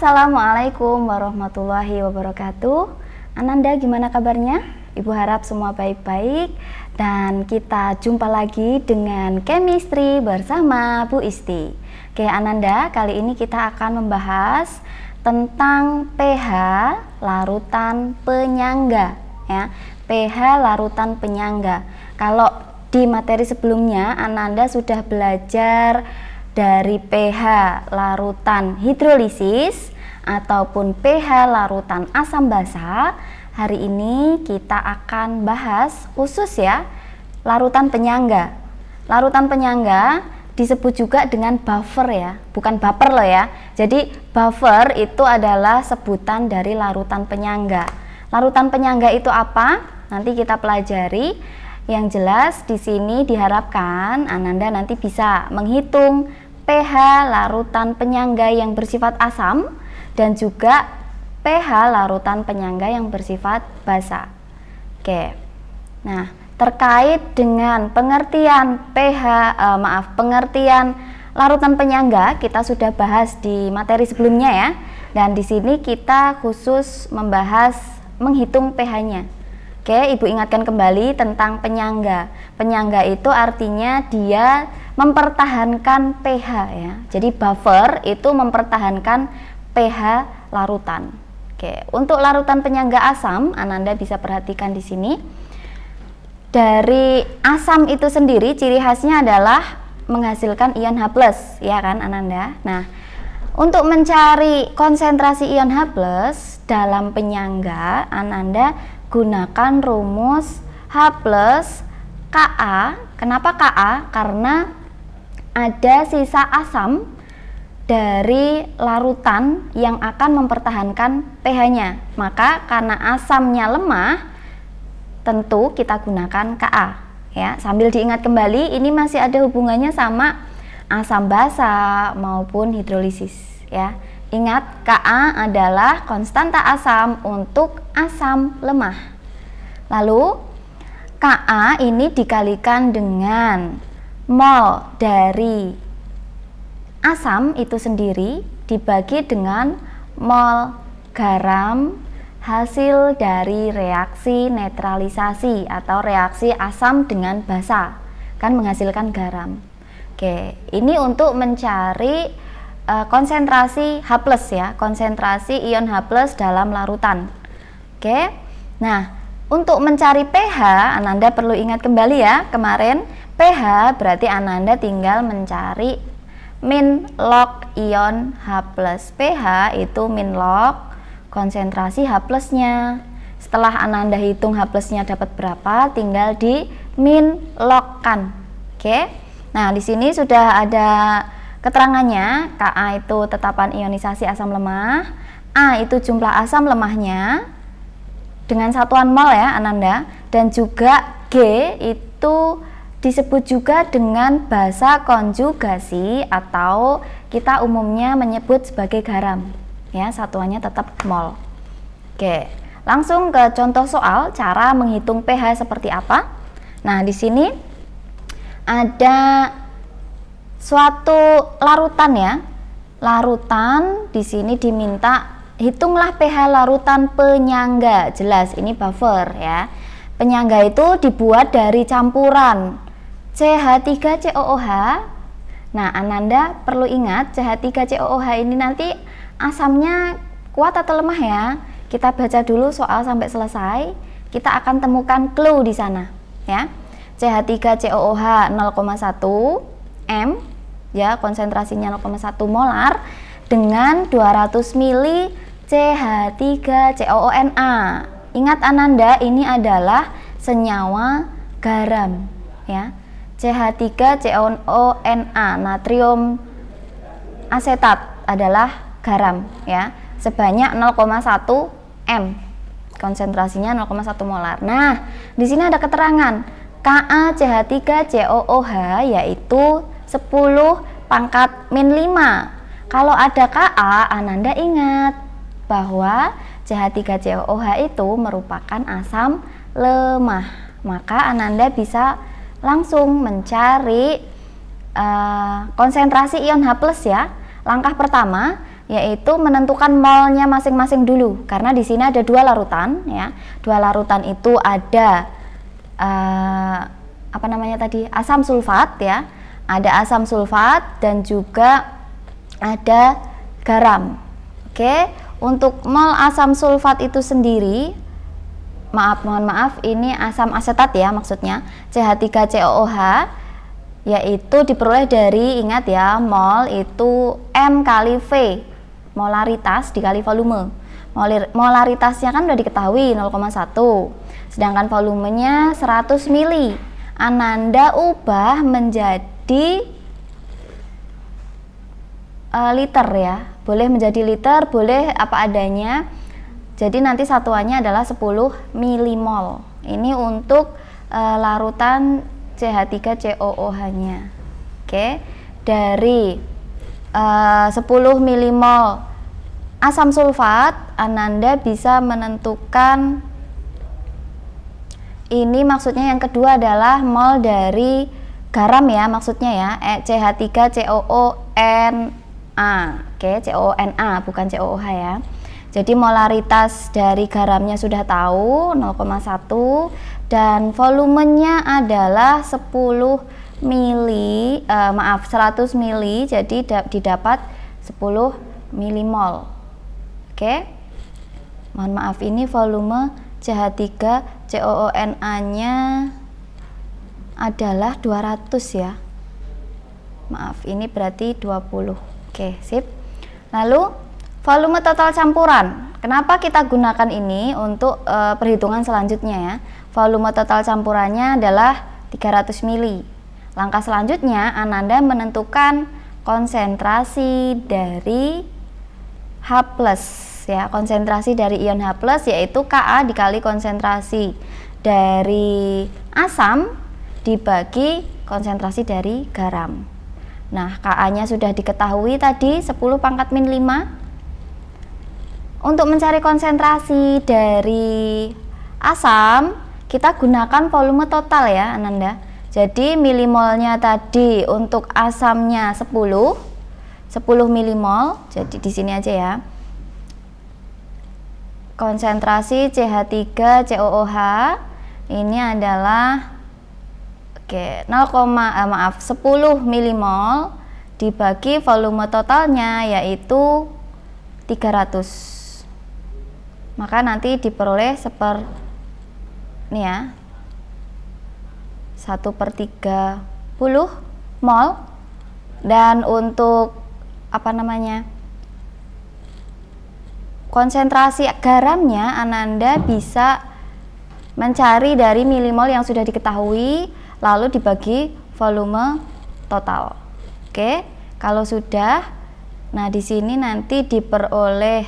Assalamualaikum warahmatullahi wabarakatuh. Ananda, gimana kabarnya? Ibu harap semua baik-baik. Dan kita jumpa lagi dengan chemistry bersama Bu Isti. Oke Ananda, kali ini kita akan membahas tentang pH larutan penyangga ya. pH larutan penyangga. Kalau di materi sebelumnya Ananda sudah belajar dari pH larutan hidrolisis ataupun pH larutan asam basa. Hari ini kita akan bahas khusus ya larutan penyangga. Larutan penyangga disebut juga dengan buffer ya, bukan baper loh ya. Jadi buffer itu adalah sebutan dari larutan penyangga. Larutan penyangga itu apa? Nanti kita pelajari. Yang jelas di sini diharapkan Ananda nanti bisa menghitung pH larutan penyangga yang bersifat asam dan juga pH larutan penyangga yang bersifat basa. Oke. Nah, terkait dengan pengertian pengertian larutan penyangga kita sudah bahas di materi sebelumnya ya. Dan di sini kita khusus membahas menghitung pH-nya. Oke, Ibu ingatkan kembali tentang penyangga. Penyangga itu artinya dia mempertahankan pH ya. Jadi buffer itu mempertahankan pH larutan. Oke, untuk larutan penyangga asam, Ananda bisa perhatikan di sini. Dari asam itu sendiri ciri khasnya adalah menghasilkan ion H+, ya kan Ananda? Nah, untuk mencari konsentrasi ion H+ dalam penyangga, Ananda gunakan rumus H+ Ka. Kenapa Ka? Karena ada sisa asam dari larutan yang akan mempertahankan pH-nya. Maka karena asamnya lemah, tentu kita gunakan Ka. Ya, sambil diingat kembali, ini masih ada hubungannya sama asam basa maupun hidrolisis. Ya, ingat Ka adalah konstanta asam untuk asam lemah. Lalu Ka ini dikalikan dengan mol dari asam itu sendiri dibagi dengan mol garam hasil dari reaksi netralisasi atau reaksi asam dengan basa, kan menghasilkan garam. Oke, ini untuk mencari konsentrasi H+ ya, konsentrasi ion H+ dalam larutan. Oke. Nah, untuk mencari pH Ananda perlu ingat kembali ya, kemarin pH berarti Ananda tinggal mencari min log ion H+. pH itu min log konsentrasi H+-nya. Setelah Ananda hitung H+-nya dapat berapa, tinggal di min log-kan. Oke. Nah, di sini sudah ada keterangannya. Ka itu tetapan ionisasi asam lemah, A itu jumlah asam lemahnya dengan satuan mol ya Ananda, dan juga G itu disebut juga dengan basa konjugasi atau kita umumnya menyebut sebagai garam ya, satuannya tetap mol. Oke, langsung ke contoh soal cara menghitung pH seperti apa. Nah, di sini ada suatu larutan ya. Larutan di sini diminta hitunglah pH larutan penyangga. Jelas ini buffer ya. Penyangga itu dibuat dari campuran CH3COOH. Nah, Ananda perlu ingat CH3COOH ini nanti asamnya kuat atau lemah ya. Kita baca dulu soal sampai selesai. Kita akan temukan clue di sana ya. CH3COOH 0,1 M ya, konsentrasinya 0,1 molar dengan 200 mili CH3COONA. Ingat Ananda, ini adalah senyawa garam ya. CH3COONA, natrium asetat adalah garam ya, sebanyak 0,1 M. Konsentrasinya 0,1 molar. Nah, di sini ada keterangan KaCH3COOH yaitu 10⁻⁵. Kalau ada Ka, Ananda ingat bahwa CH3COOH itu merupakan asam lemah. Maka Ananda bisa langsung mencari konsentrasi ion H+ ya. Langkah pertama, yaitu menentukan molnya masing-masing dulu, karena di sini ada dua larutan ya. Dua larutan itu ada apa namanya tadi, asam sulfat ya, ada asam sulfat dan juga ada garam. Oke, untuk mol asam sulfat itu sendiri, mohon maaf, ini asam asetat ya maksudnya, CH3COOH, yaitu diperoleh dari, ingat ya, mol itu M kali V, molaritas dikali volume. Molaritasnya kan udah diketahui 0,1, sedangkan volumenya 100 mili. Ananda ubah menjadi liter ya, boleh menjadi liter, boleh apa adanya. Jadi nanti satuannya adalah 10 milimol. Ini untuk larutan CH3COOH-nya. Oke, dari 10 milimol asam sulfat, Ananda bisa menentukan, ini maksudnya yang kedua adalah mol dari garam ya, maksudnya ya, CH3COONA. Oke, COONA bukan COOH ya. Jadi molaritas dari garamnya sudah tahu 0,1 dan volumenya adalah 10 mili, 100 mili, jadi didapat 10 milimol. Oke, mohon maaf, ini volume CH3COONA nya adalah 200 ya, maaf, ini berarti 20. Oke, sip. Lalu volume total campuran, kenapa kita gunakan ini untuk perhitungan selanjutnya ya. Volume total campurannya adalah 300 mili. Langkah selanjutnya, Ananda menentukan konsentrasi dari H+, ya, konsentrasi dari ion H+, yaitu Ka dikali konsentrasi dari asam dibagi konsentrasi dari garam. Nah, Ka-nya sudah diketahui tadi 10 pangkat min 5. Untuk mencari konsentrasi dari asam, kita gunakan volume total ya, Ananda. Jadi milimolnya tadi untuk asamnya 10 milimol. Jadi di sini aja ya. Konsentrasi CH3COOH ini adalah 10 milimol dibagi volume totalnya yaitu 300. Maka nanti diperoleh ini ya, 1/30 mol. Dan untuk apa namanya, konsentrasi garamnya, Ananda bisa mencari dari milimol yang sudah diketahui lalu dibagi volume total. Oke, kalau sudah, nah di sini nanti diperoleh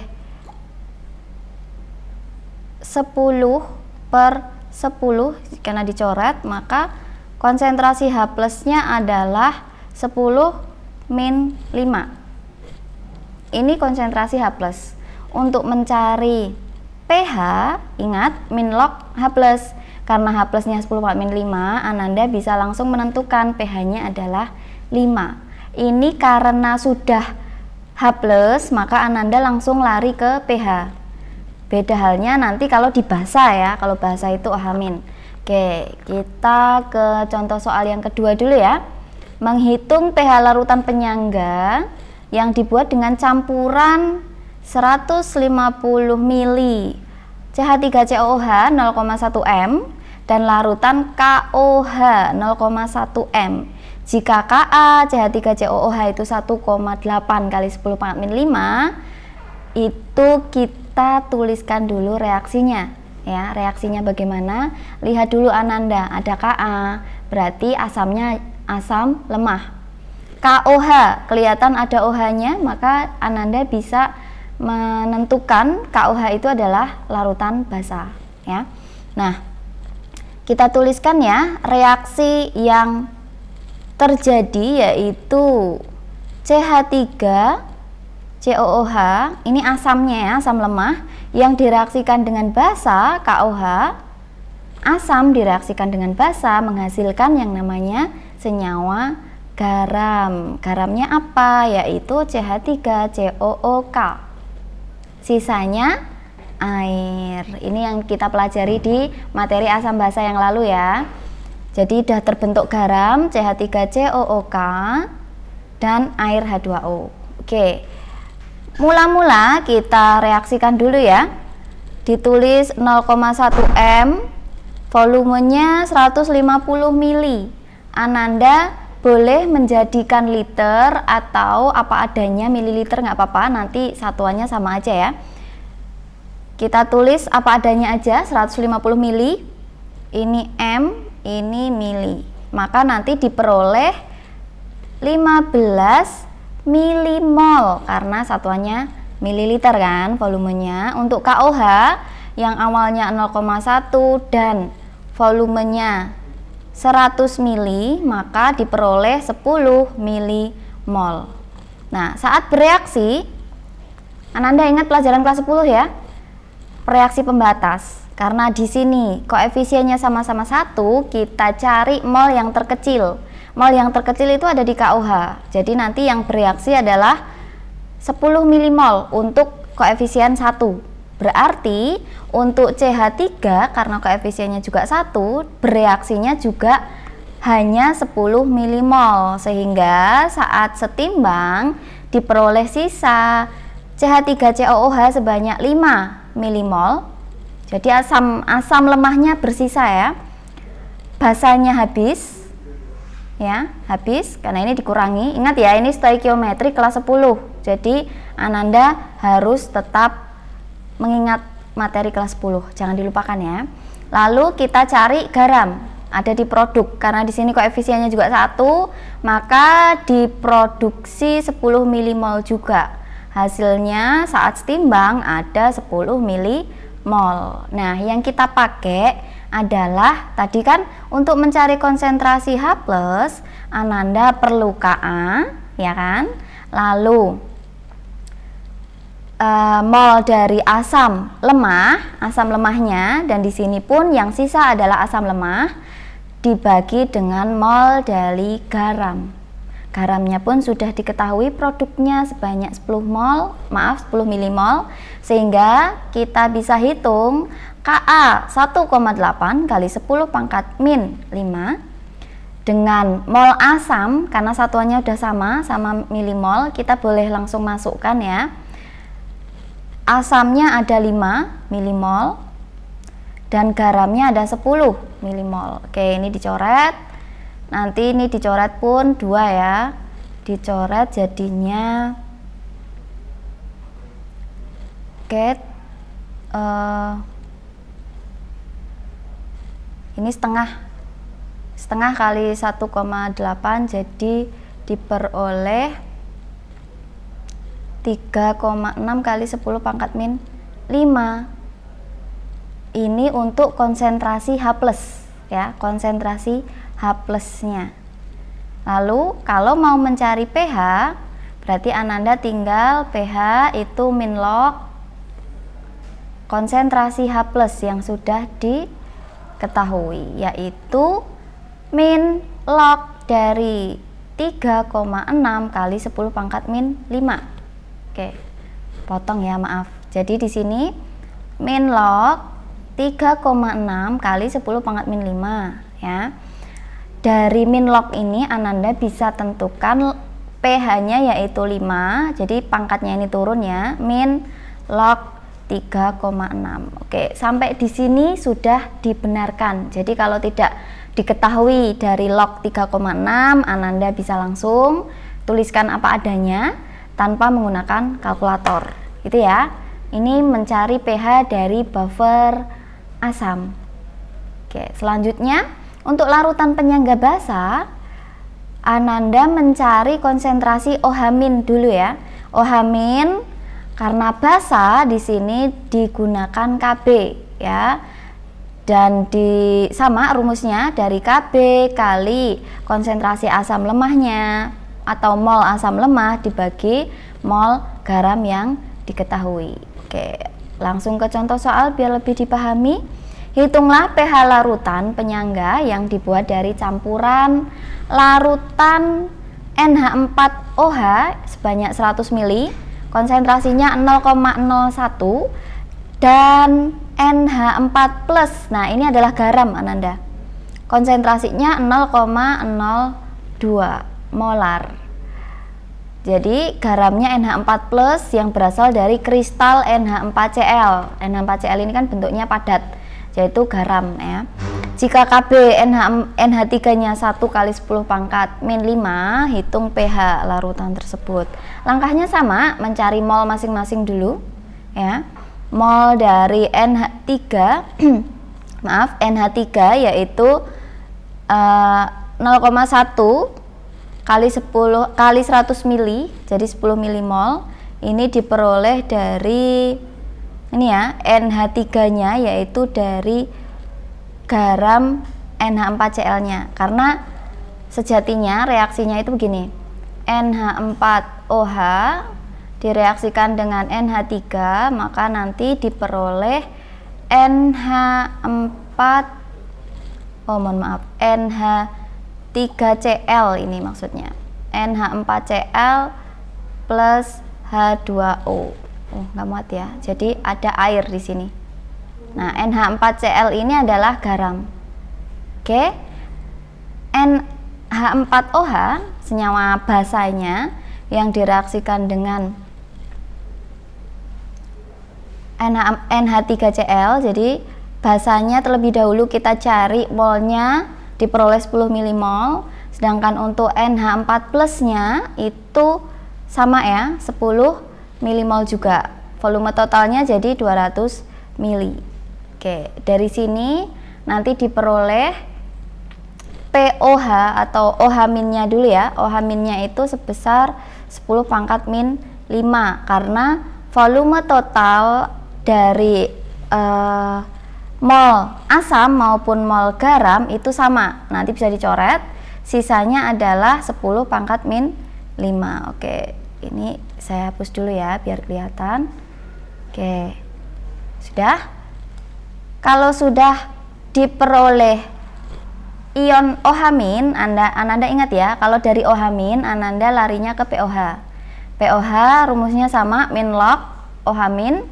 10/10 karena dicoret, maka konsentrasi H+ nya adalah 10-5. Ini konsentrasi H+. Untuk mencari pH, ingat min log H+, karena H+ nya 10/5, Ananda bisa langsung menentukan pH nya adalah 5. Ini karena sudah H+, maka Ananda langsung lari ke pH. Beda halnya nanti kalau di basa ya, kalau basa itu OH-. Oke, kita ke contoh soal yang kedua dulu ya. Menghitung pH larutan penyangga yang dibuat dengan campuran 150 mili CH3COOH 0,1 m dan larutan KOH 0,1 m. Jika Ka CH3COOH itu 1,8 kali 10 pangkat min 5, itu kita tuliskan dulu reaksinya ya. Reaksinya bagaimana? Lihat dulu Ananda, ada Ka, berarti asamnya asam lemah. KOH kelihatan ada OH-nya, maka Ananda bisa menentukan KOH itu adalah larutan basa ya. Nah, kita tuliskan ya reaksi yang terjadi yaitu CH3COOH, ini asamnya ya, asam lemah yang direaksikan dengan basa KOH. Asam direaksikan dengan basa menghasilkan yang namanya senyawa garam. Garamnya apa? Yaitu CH3COOK. Sisanya air. Ini yang kita pelajari di materi asam basa yang lalu ya. Jadi sudah terbentuk garam CH3COOK dan air H2O. Oke. Mula-mula kita reaksikan dulu ya. Ditulis 0,1 M, volumenya 150 mili. Ananda boleh menjadikan liter atau apa adanya, mililiter nggak apa-apa, nanti satuannya sama aja ya. Kita tulis apa adanya aja, 150 mili. Ini M, ini mili. Maka nanti diperoleh 15 milimol karena satuannya mililiter kan volumenya. Untuk KOH yang awalnya 0,1 dan volumenya 100 mili, maka diperoleh 10 milimol. Nah, saat bereaksi, Ananda ingat pelajaran kelas 10 ya, reaksi pembatas. Karena di sini koefisiennya sama-sama 1, kita cari mol yang terkecil. Mol yang terkecil itu ada di KOH. Jadi nanti yang bereaksi adalah 10 milimol untuk koefisien 1. Berarti untuk CH3 karena koefisiennya juga 1, bereaksinya juga hanya 10 milimol, sehingga saat setimbang diperoleh sisa CH3COOH sebanyak 5 milimol. Jadi asam lemahnya bersisa ya. Basanya habis ya, habis karena ini dikurangi. Ingat ya, ini stoikiometri kelas 10. Jadi Ananda harus tetap mengingat materi kelas 10, jangan dilupakan ya. Lalu kita cari garam, ada di produk. Karena di sini koefisiennya juga 1, maka diproduksi 10 milimol juga. Hasilnya saat setimbang ada 10 milimol. Nah, yang kita pakai adalah tadi kan untuk mencari konsentrasi H+, Ananda perlu Ka, ya kan? Lalu mol dari asam lemahnya, dan di sini pun yang sisa adalah asam lemah dibagi dengan mol dari garam. Garamnya pun sudah diketahui produknya sebanyak 10 milimol, sehingga kita bisa hitung Ka 1,8 kali 10 pangkat min 5 dengan mol asam, karena satuannya udah sama milimol, kita boleh langsung masukkan ya. Asamnya ada 5 milimol dan garamnya ada 10 milimol. Oke, ini dicoret. Nanti ini dicoret pun 2 ya. Dicoret jadinya ini setengah kali 1,8, jadi diperoleh 3,6 kali 10 pangkat min 5. Ini untuk konsentrasi H+ ya, konsentrasi H+-nya. Lalu kalau mau mencari pH, berarti Ananda tinggal pH itu min log konsentrasi H+ yang sudah diketahui, yaitu min log dari 3,6 kali 10 pangkat min 5. Oke, potong ya, maaf. Jadi di sini min log 3,6 kali 10 pangkat min 5 ya. Dari min log ini Ananda bisa tentukan pH-nya yaitu 5. Jadi pangkatnya ini turun ya, min log 3,6. Oke, sampai di sini sudah dibenarkan. Jadi kalau tidak diketahui dari log 3,6, Ananda bisa langsung tuliskan apa adanya tanpa menggunakan kalkulator, gitu ya. Ini mencari pH dari buffer asam. Oke, selanjutnya untuk larutan penyangga basa, Ananda mencari konsentrasi OH- dulu ya. OH- karena basa di sini digunakan Kb ya. Dan sama rumusnya dari Kb kali konsentrasi asam lemahnya atau mol asam lemah dibagi mol garam yang diketahui. Oke, langsung ke contoh soal biar lebih dipahami. Hitunglah pH larutan penyangga yang dibuat dari campuran larutan NH4OH sebanyak 100 mili, konsentrasinya 0,01, dan NH4+, nah ini adalah garam Ananda, konsentrasinya 0,02 molar. Jadi garamnya NH4+ yang berasal dari kristal NH4Cl. NH4Cl ini kan bentuknya padat, yaitu garam ya. Jika Kb NH3-nya 1 kali 10 pangkat min 5, hitung pH larutan tersebut. Langkahnya sama, mencari mol masing-masing dulu ya. Mol dari NH3 maaf, NH3 yaitu 0,1 kali 10 kali 100 mili, jadi 10 milimol. Ini diperoleh dari ini ya, NH3-nya yaitu dari garam NH4Cl-nya. Karena sejatinya reaksinya itu begini. NH4OH direaksikan dengan NH3, maka nanti diperoleh NH3Cl ini maksudnya. NH4Cl plus H2O. Nggak muat ya. Jadi ada air di sini. Nah, NH4Cl ini adalah garam. Oke. NH4OH senyawa basanya yang direaksikan dengan NH3Cl. Jadi basanya terlebih dahulu kita cari molnya, diperoleh 10 milimol, sedangkan untuk NH4+ nya itu sama ya, 10 milimol juga. Volume totalnya jadi 200 mili. Oke, dari sini nanti diperoleh POH atau OH-nya dulu ya. OH-nya itu sebesar 10 pangkat min 5, karena volume total dari mol asam maupun mol garam itu sama, nanti bisa dicoret, sisanya adalah 10 pangkat min 5. Oke, ini saya hapus dulu ya biar kelihatan. Oke, sudah. Kalau sudah diperoleh ion OH-, Ananda ingat ya, kalau dari OH-, Ananda larinya ke POH. POH rumusnya sama, min log OH-,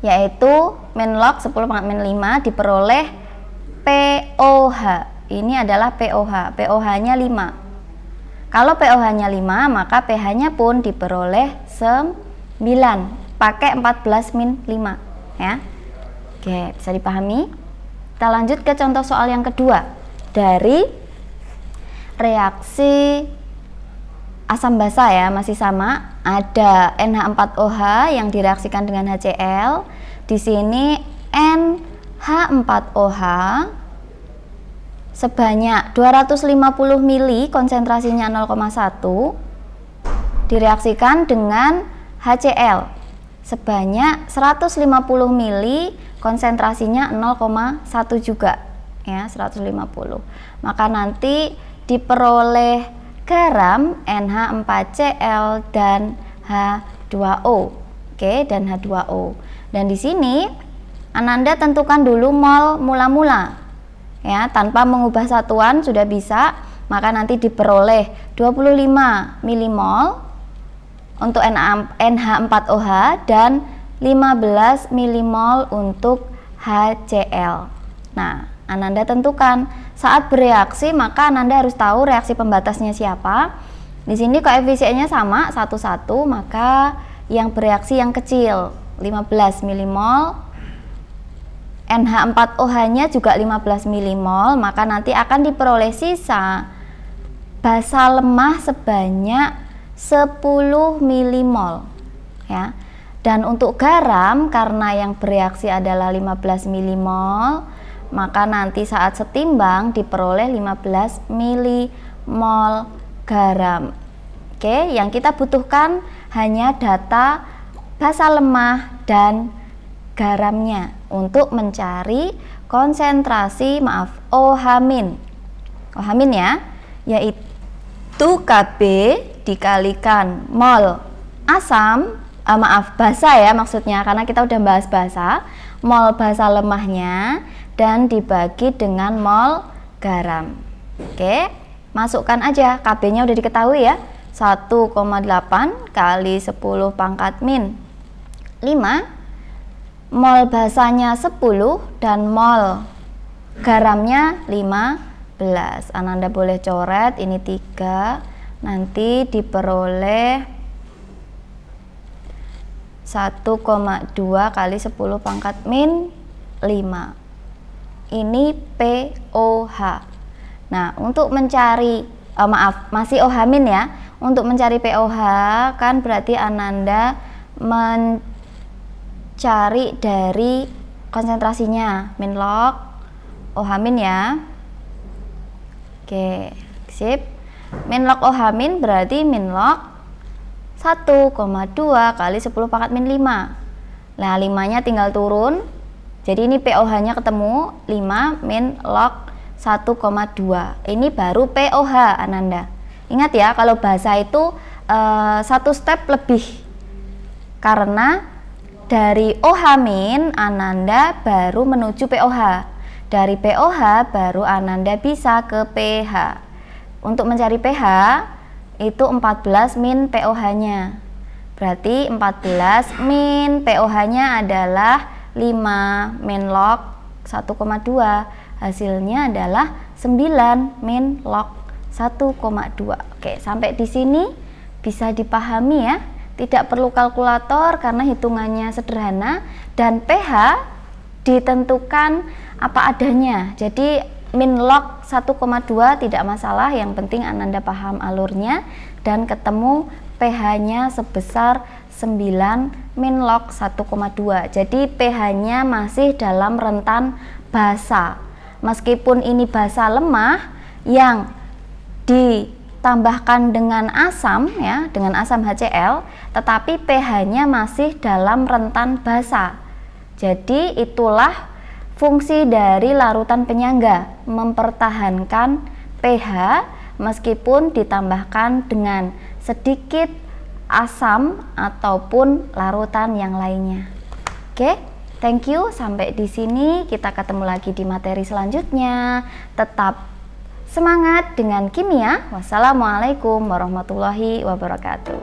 yaitu min log 10 pangkat min 5 diperoleh POH. Ini adalah POH. POH-nya 5. Kalau POH-nya 5, maka pH-nya pun diperoleh 9. Pakai 14 min 5 ya. Oke, bisa dipahami? Kita lanjut ke contoh soal yang kedua. Dari reaksi asam basa ya, masih sama, ada NH4OH yang direaksikan dengan HCl. Di sini NH4OH sebanyak 250 mili, konsentrasinya 0,1, direaksikan dengan HCl sebanyak 150 mili, konsentrasinya 0,1 juga ya, 150. Maka nanti diperoleh garam NH4Cl dan H2O. Oke, dan H2O. Dan di sini Ananda tentukan dulu mol mula-mula ya, tanpa mengubah satuan sudah bisa. Maka nanti diperoleh 25 milimol untuk NH4OH dan 15 milimol untuk HCl. Nah, Ananda tentukan saat bereaksi, maka Ananda harus tahu reaksi pembatasnya siapa. Di sini koefisiennya sama 1,1, maka yang bereaksi yang kecil 15 milimol. NH4OH-nya juga 15 milimol, maka nanti akan diperoleh sisa basa lemah sebanyak 10 milimol ya. Dan untuk garam, karena yang bereaksi adalah 15 milimol, maka nanti saat setimbang diperoleh 15 milimol garam. Oke, yang kita butuhkan hanya data basa lemah dan garamnya untuk mencari konsentrasi OH-, ya, yaitu Kb dikalikan mol asam, basa ya maksudnya, karena kita udah bahas basa, mol basa lemahnya dan dibagi dengan mol garam. Oke, masukkan aja, KB-nya udah diketahui ya, 1,8 kali 10 pangkat min 5, mol basanya 10 dan mol garamnya 15. Ananda boleh coret, ini 3, nanti diperoleh 1,2 kali 10 pangkat min 5. Ini POH. Nah, untuk mencari masih OH min ya. Untuk mencari POH kan berarti Ananda mencari dari konsentrasinya, min log OH min ya. Oke, sip. Min log OH min berarti min log 1,2 kali 10 pangkat min 5. Nah, 5-nya tinggal turun. Jadi ini POH-nya ketemu 5 min log 1,2. Ini baru POH Ananda. Ingat ya, kalau bahasa itu satu step lebih. Karena dari OH min Ananda baru menuju POH. Dari POH baru Ananda bisa ke pH. Untuk mencari pH itu 14 min POH-nya. Berarti 14 min POH-nya adalah 5 min log 1,2. Hasilnya adalah 9 min log 1,2. Oke, sampai di sini bisa dipahami ya. Tidak perlu kalkulator karena hitungannya sederhana, dan pH ditentukan apa adanya. Jadi min log 1,2 tidak masalah, yang penting Ananda paham alurnya dan ketemu pH-nya sebesar 9 min log 1,2. Jadi pH-nya masih dalam rentan basa. Meskipun ini basa lemah yang ditambahkan dengan asam ya, dengan asam HCl, tetapi pH-nya masih dalam rentan basa. Jadi itulah fungsi dari larutan penyangga, mempertahankan pH meskipun ditambahkan dengan sedikit asam ataupun larutan yang lainnya. Oke, thank you. Sampai di sini, kita ketemu lagi di materi selanjutnya. Tetap semangat dengan kimia. Wassalamualaikum warahmatullahi wabarakatuh.